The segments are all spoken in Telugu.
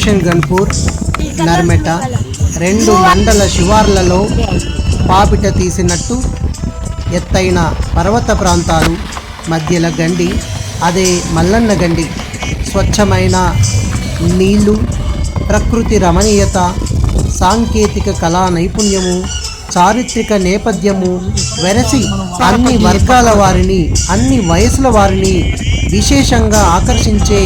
స్టేషన్ గన్పూర్, నర్మెట రెండు మండల శివార్లలో పాపిట తీసినట్టు ఎత్తైన పర్వత ప్రాంతాలు, మధ్యల గండి, అదే మల్లన్న గండి. స్వచ్ఛమైన నీళ్లు, ప్రకృతి రమణీయత, సాంకేతిక కళా నైపుణ్యము, చారిత్రక నేపథ్యము వెరసి అన్ని వర్గాల వారిని, అన్ని వయసుల వారిని విశేషంగా ఆకర్షించే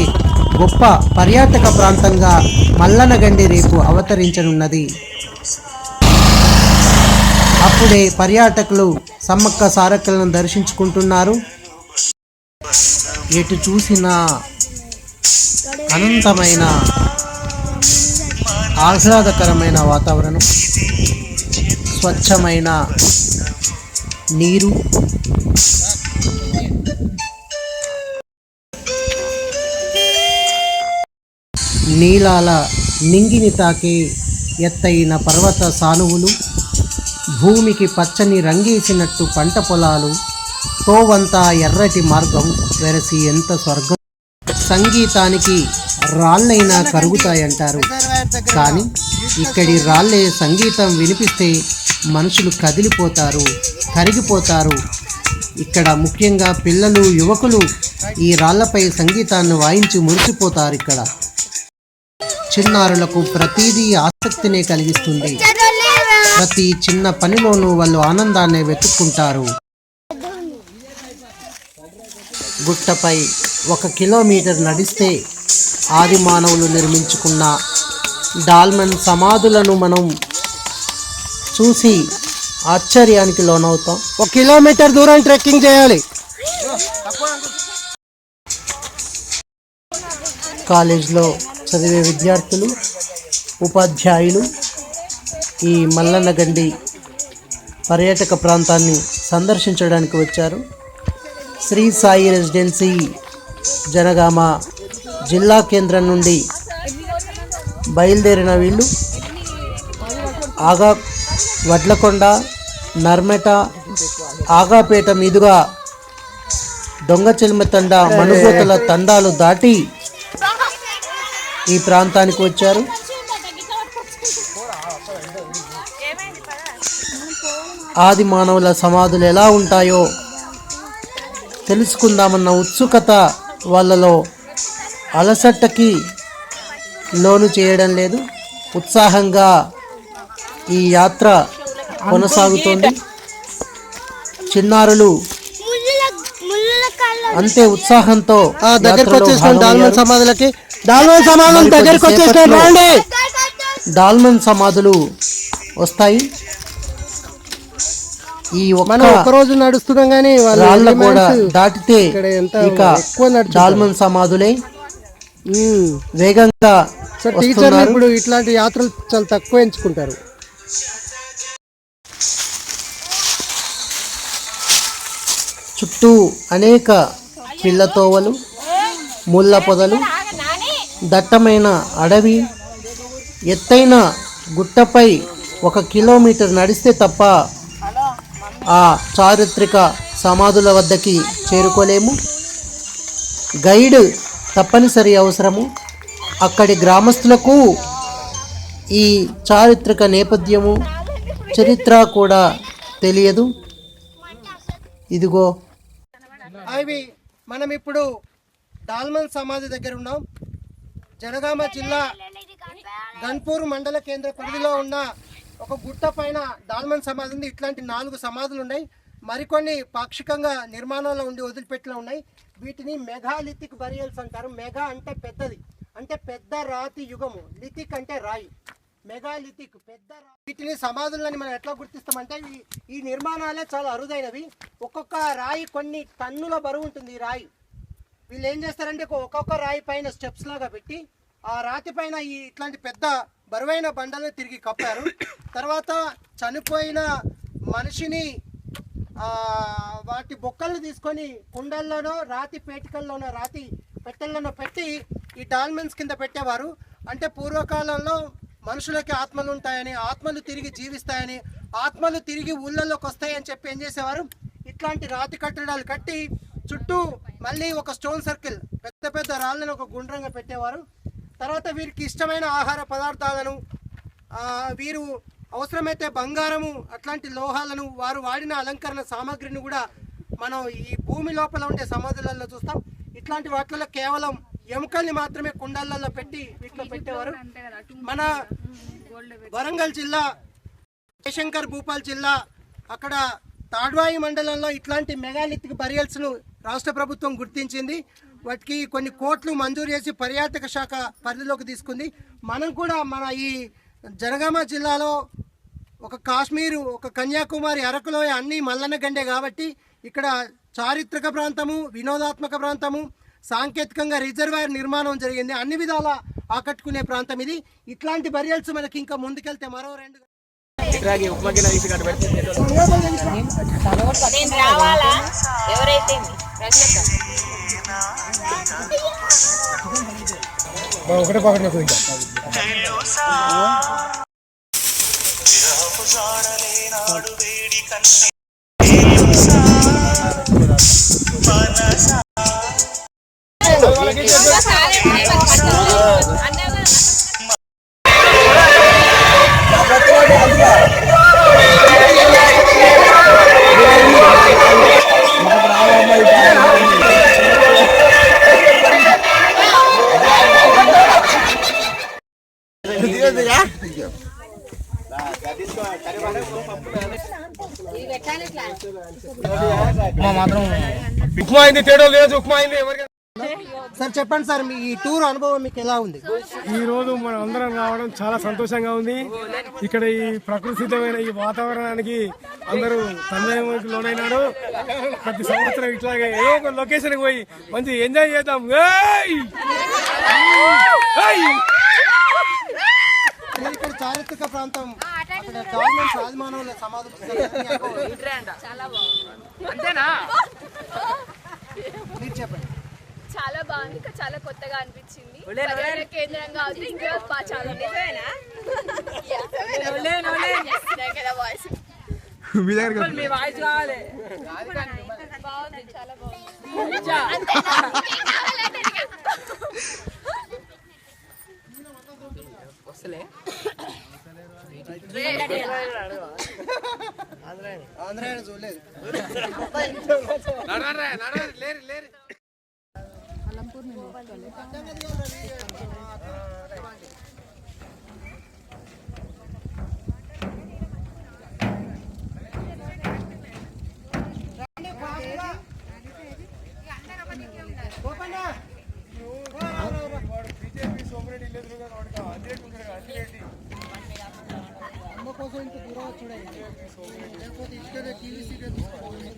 గొప్ప పర్యాటక ప్రాంతంగా మల్లనగండి రేపు అవతరించనున్నది. అప్పుడే పర్యాటకులు సమ్మక్క సారక్కలను దర్శించుకుంటున్నారు. ఎటు చూసినా అనంతమైన ఆహ్లాదకరమైన వాతావరణం, స్వచ్ఛమైన నీరు, నీలాల నింగిని తాకే ఎత్తైన పర్వత సానువులు, భూమికి పచ్చని రంగేసినట్టు పంట పొలాలు, తోవంతా ఎర్రటి మార్గం వెరసి ఎంత స్వర్గం. సంగీతానికి రాళ్ళైనా కరుగుతాయంటారు, కానీ ఇక్కడి రాళ్ళే సంగీతం వినిపిస్తే మనుషులు కదిలిపోతారు, కరిగిపోతారు. ఇక్కడ ముఖ్యంగా పిల్లలు, యువకులు ఈ రాళ్లపై సంగీతాన్ని వాయించి మురిసిపోతారు. ఇక్కడ చిన్నారులకు ప్రతిదీ ఆసక్తినే కలిగిస్తుంది. ప్రతి చిన్న పనిలోనూ వాళ్ళు ఆనందాన్ని వెతుక్కుంటారు. గుట్టపై 1 కిలోమీటర్ నడిస్తే ఆది మానవులు నిర్మించుకున్న డాల్మెన్ సమాధులను మనం చూసి ఆశ్చర్యానికి లోనవుతాం. 1 కిలోమీటర్ దూరం ట్రెక్కింగ్ చేయాలి. కాలేజ్లో చదివే విద్యార్థులు, ఉపాధ్యాయులు ఈ మల్లన్నగండి పర్యాటక ప్రాంతాన్ని సందర్శించడానికి వచ్చారు. శ్రీ సాయి రెసిడెన్సీ జనగామ జిల్లా కేంద్రం నుండి బయలుదేరిన వీళ్ళు వడ్లకొండ, నర్మెట, ఆగాపేట మీదుగా దొంగచెల్మ తండా, మనుగోతల తండాలు దాటి ఈ ప్రాంతానికి వచ్చారు. ఆది మానవుల సమాధులు ఎలా ఉంటాయో తెలుసుకుందామన్న ఉత్సుకత వాళ్ళలో అలసట్టకి లోను చేయడం లేదు. ఉత్సాహంగా ఈ యాత్ర కొనసాగుతోంది. చిన్నారులు అంతే ఉత్సాహంతో దగ్గరకు వచ్చేసిన డాల్మెన్ సమాధులు వస్తాయి. ఈ ఒక్క రోజు నడుస్తున్నాం కానీ రాళ్ళ కూడా దాటితే ఇక డాల్మెన్ సమాధులే వేగంగా. టీచర్లు ఇప్పుడు ఇట్లాంటి యాత్రలు చాలా తక్కువ ఎంచుకుంటారు. చుట్టూ అనేక పిల్లతోవలు, ముళ్ళ పొదలు, దట్టమైన అడవి, ఎత్తైన గుట్టపై 1 కిలోమీటర్ నడిస్తే తప్ప ఆ చారిత్రక సమాధుల వద్దకి చేరుకోలేము. గైడ్ తప్పనిసరి అవసరము. అక్కడి గ్రామస్తులకు ఈ చారిత్రక నేపథ్యము, చరిత్ర కూడా తెలియదు. ఇదిగో అవి మనం ఇప్పుడు డాల్మెన్ సమాధి దగ్గర ఉన్నాం. జనగామ జిల్లా గన్పూర్ మండల కేంద్ర పరిధిలో ఉన్న ఒక గుట్ట పైన డాల్మెన్ సమాధి ఉంది. ఇట్లాంటి 4 సమాధులు ఉన్నాయి. మరికొన్ని పాక్షికంగా నిర్మాణంలో ఉండి వదిలిపెట్టిలో ఉన్నాయి. వీటిని మెగాలిథిక్ బరియల్స్ అంటారు. మెగా అంటే పెద్దది, అంటే పెద్ద రాతి యుగము. లిథిక్ అంటే రాయి. మెగాలిథిక్ పెద్ద వీటిని సమాధులని మనం ఎట్లా గుర్తిస్తామంటే ఈ నిర్మాణాలే చాలా అరుదైనవి. ఒక్కొక్క రాయి కొన్ని టన్నుల బరువు ఉంటుంది. ఈ రాయి వీళ్ళు ఏం చేస్తారంటే ఒక్కొక్క రాయి పైన స్టెప్స్ లాగా పెట్టి ఆ రాతి పైన ఇట్లాంటి పెద్ద బరువైన బండలను తిరిగి కప్పారు. తర్వాత చనిపోయిన మనిషిని వాటి బొక్కలను తీసుకొని కుండల్లోనో, రాతి పేటికల్లోనో, రాతి పెట్టెల్లోనో పెట్టి ఈ డాల్మెన్స్ కింద పెట్టేవారు. అంటే పూర్వకాలంలో మనుషులకి ఆత్మలు ఉంటాయని, ఆత్మలు తిరిగి జీవిస్తాయని, ఆత్మలు తిరిగి ఊళ్ళలోకి వస్తాయని చెప్పి ఏం చేసేవారు, ఇట్లాంటి రాతి కట్టడాలు కట్టి చుట్టూ మళ్ళీ ఒక స్టోన్ సర్కిల్, పెద్ద పెద్ద రాళ్ళని ఒక గుండ్రంగా పెట్టేవారు. తర్వాత వీరికి ఇష్టమైన ఆహార పదార్థాలను, వీరు అవసరమైతే బంగారము అట్లాంటి లోహాలను, వారు వాడిన అలంకరణ సామాగ్రిని కూడా మనం ఈ భూమి లోపల ఉండే సమాధులలో చూస్తాం. ఇట్లాంటి వాటిలో కేవలం ఎముకల్ని మాత్రమే కుండలలో పెట్టి వీటిలో పెట్టేవారు. మన వరంగల్ జిల్లా, జయశంకర్ భూపాల్ జిల్లా, అక్కడ తాడ్వాయి మండలంలో ఇట్లాంటి మెగాలిథిక్ బరియల్స్ను రాష్ట్ర ప్రభుత్వం గుర్తించింది. వాటికి కొన్ని కోట్లు మంజూరు చేసి పర్యాటక శాఖ పరిధిలోకి తీసుకుంది. మనం కూడా మన ఈ జనగామ జిల్లాలో ఒక కాశ్మీరు, ఒక కన్యాకుమారి, అరకులోయ అన్నీ మల్లన్న గండే కాబట్టి ఇక్కడ చారిత్రక ప్రాంతము, వినోదాత్మక ప్రాంతము, సాంకేతికంగా రిజర్వాయర్ నిర్మాణం జరిగింది. అన్ని విధాల ఆకట్టుకునే ప్రాంతం ఇది. ఇట్లాంటి బరియల్స్ మనకి ఇంకా ముందుకెళ్తే మరో 2 ఒకటే పక్కన ఉప్మా అయింది, తేడా లేదు, ఉప్మా అయింది. సార్ చెప్పండి సార్, మీ ఈ టూర్ అనుభవం మీకు ఎలా ఉంది? ఈ రోజు మనం అందరం రావడం చాలా సంతోషంగా ఉంది. ఇక్కడ ఈ ప్రకృతిమైన ఈ వాతావరణానికి అందరూ తన్మయానికి లోనైనాడు. ప్రతి సంవత్సరం ఇట్లాగే ఏదో ఒక లొకేషన్కి పోయి మంచి ఎంజాయ్ చేద్దాం. ఇక్కడ చారిత్రక ప్రాంతం, అక్కడ గవర్నమెంట్ రాజమానవుల సమాధులు మీరు చెప్పండి. చాలా బాగుంది, ఇంకా చాలా కొత్తగా అనిపించింది. కేంద్రంగా ఉంది, ఇంకా చాలా బాగుంది, చాలా ఆంధ్రాయణ చూడలేదు. కోసం ఇంత దూరం చూడండి, లేకపోతే ఇక్కడ టీవీ సీరియల్ తీసుకోవాలి.